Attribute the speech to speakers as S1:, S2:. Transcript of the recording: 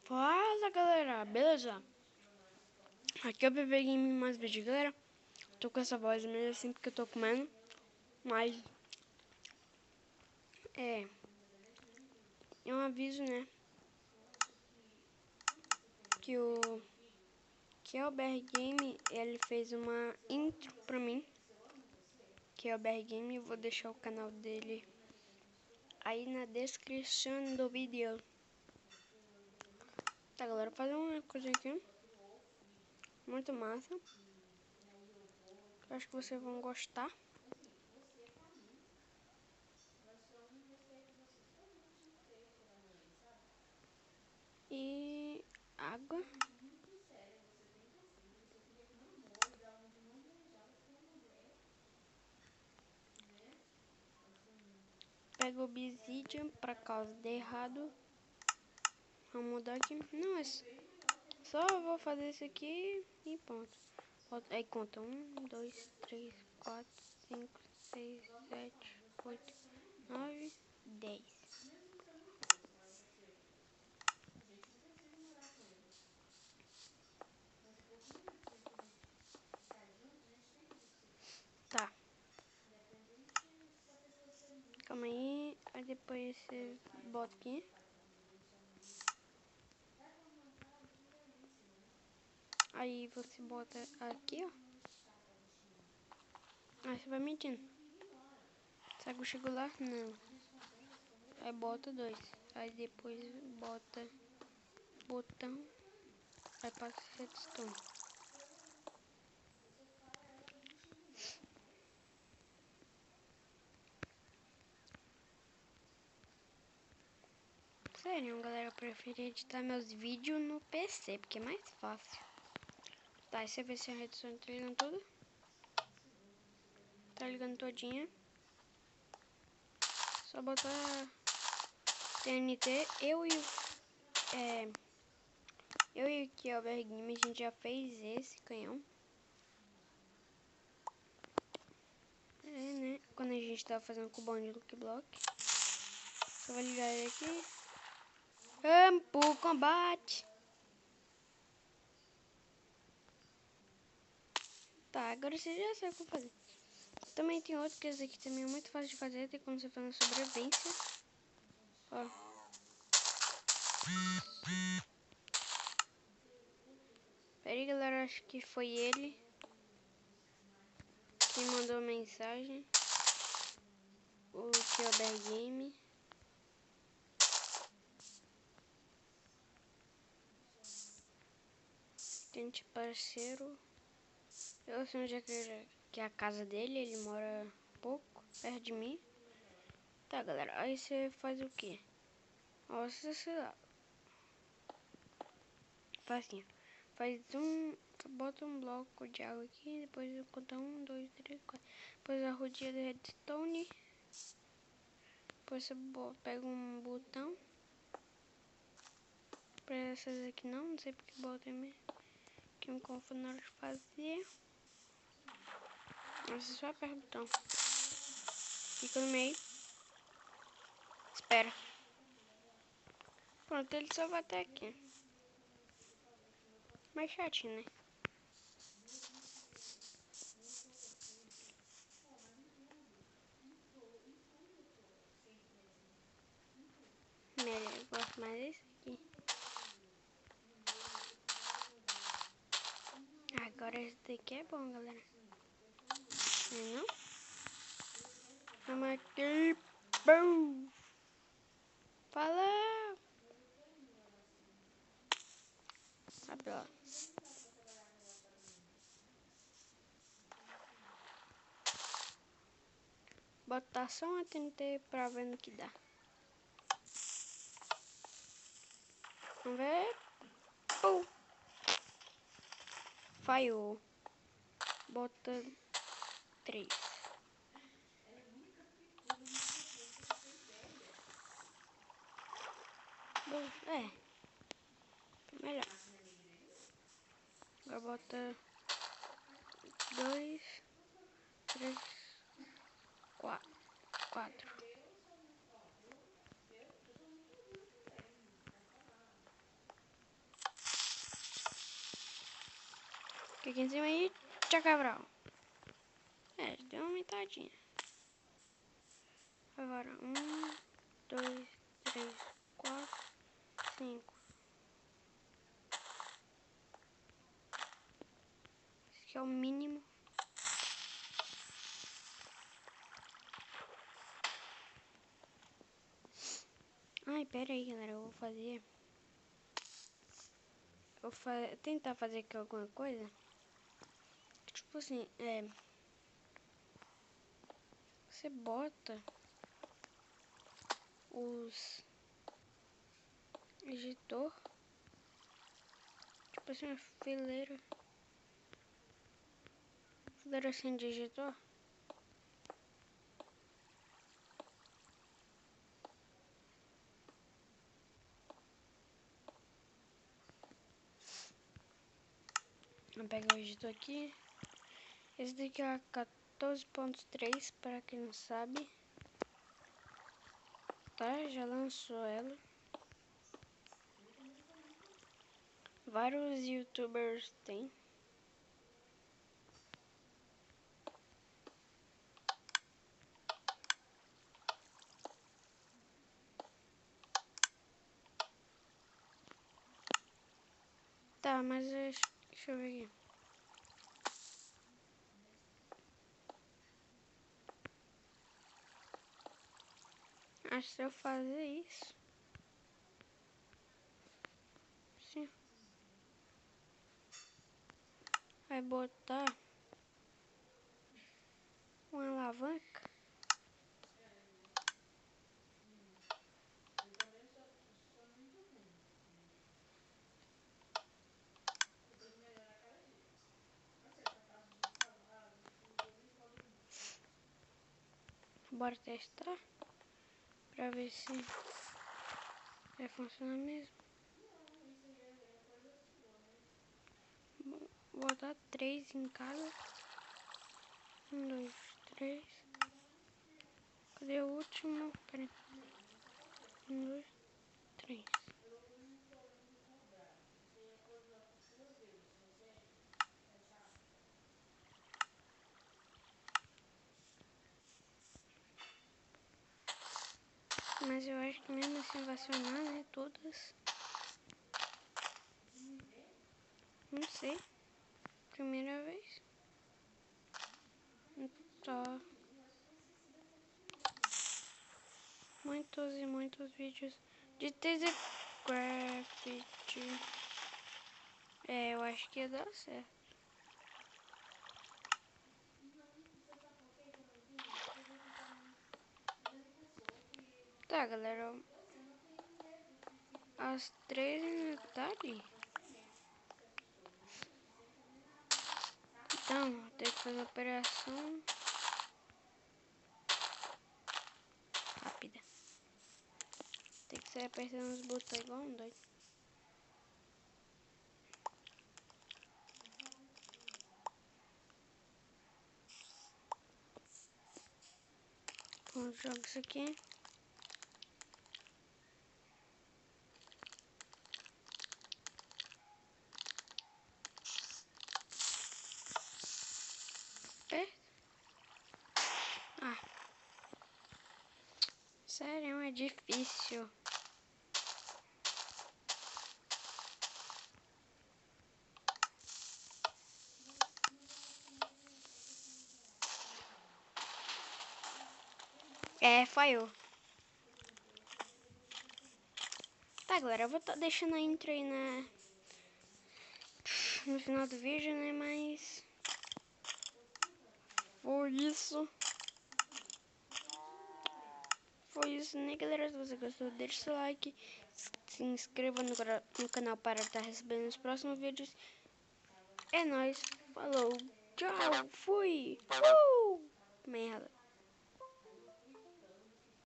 S1: Fala galera, beleza? Aqui é o Bebê Game mais vídeo, galera. Tô com essa voz mesmo assim porque eu tô comendo. Mas é um aviso, né? Que o BR Game, ele fez uma intro pra mim. Que é o BR Game, eu vou deixar o canal dele aí na descrição do vídeo. Tá galera, fazer uma coisa aqui muito massa. Eu acho que vocês vão gostar. E água. Pega o Obsidian pra causa de errado. Vamos mudar aqui. Não, é só vou fazer isso aqui e ponto. Aí conta 1, 2, 3, 4, 5, 6, 7, 8, 9, 10. Tá. Calma aí. Aí depois você bota aqui. Aí você bota aqui, ó. Aí você vai mentindo. Será que eu chego lá? Não. Aí bota 2. Aí depois bota botão. Aí passa redstone. Sério, galera, eu prefiro editar meus vídeos no PC, porque é mais fácil. Tá, aí você vê se a redstone tá ligando tudo. Tá ligando todinha. Só botar TNT. Eu e o Kielber Game, a gente já fez esse canhão. É, né? Quando a gente tava fazendo com o bonde do Lucky Block. Só vou ligar ele aqui. Vamos pro combate. Tá, agora você já sabe o que eu vou fazer. Também tem outro que esse aqui também é muito fácil de fazer. Tem como você fazer sobrevivência. Ó. Peraí, galera, acho que foi ele que mandou mensagem. O Kielber Game. Tente parceiro. Eu sei onde é que é a casa dele. Ele mora pouco perto de mim. Tá, galera. Aí você faz o quê? Ó, você sei lá. Faz assim. Faz bota um bloco de água aqui. Depois conta 1, 2, 3, 4. Depois a rodinha de redstone. Depois você pega um botão. Pra essas aqui não sei porque bota mesmo. Que me confundo na hora de fazer. Você só aperta o botão. Fica no meio. Espera. Pronto, ele só vai até aqui. Mais chatinho, né? Melhor, eu gosto mais desse aqui. Agora esse daqui é bom, galera. Não? Vamos aqui. Bum! Fala! Sabe lá. Botar só uma TNT pra ver no que dá. Vamos ver. Falhou. Bota 3. É. Melhor. Agora bota 2, 3, 4. Fica em cima aí, tchau, Cabral. É, deu uma aumentadinha. Agora, 1, 2, 3, 4, 5. Esse aqui é o mínimo. Ai, pera aí, galera, eu vou fazer... tentar fazer aqui alguma coisa. Tipo assim, você bota os editor, tipo assim, uma fileira assim de editor. Vou pegar o editor aqui. Esse daqui é a 14.3, para quem não sabe. Tá, já lançou ela. Vários youtubers têm. Tá, mas deixa eu ver aqui. Acho que se eu fazer isso, sim, vai botar uma alavanca. Bora testar pra ver se vai funcionar mesmo. Vou botar 3 em cada. 1, 2, 3. Cadê o último? Pera aí. 1, 2, 3. Mas eu acho que mesmo assim vai funcionar, né? Todas. Não sei. Primeira vez. Tá. Muitos e muitos vídeos de TZCraft. Eu acho que ia dar certo. Tá, galera. Às 3h da tarde. Então, tem que fazer a operação rápida. Tem que sair apertando os botões igual um doido. Vamos jogar isso aqui. Aperta. Ah. Sério, é difícil. Falhou. Tá, galera, eu vou estar deixando a intro aí no final do vídeo, né? Mas foi isso. Foi isso, né, galera? Se você gostou, deixa seu like. Se inscreva no canal para estar recebendo os próximos vídeos. É nóis. Falou. Tchau. Fui. Merda.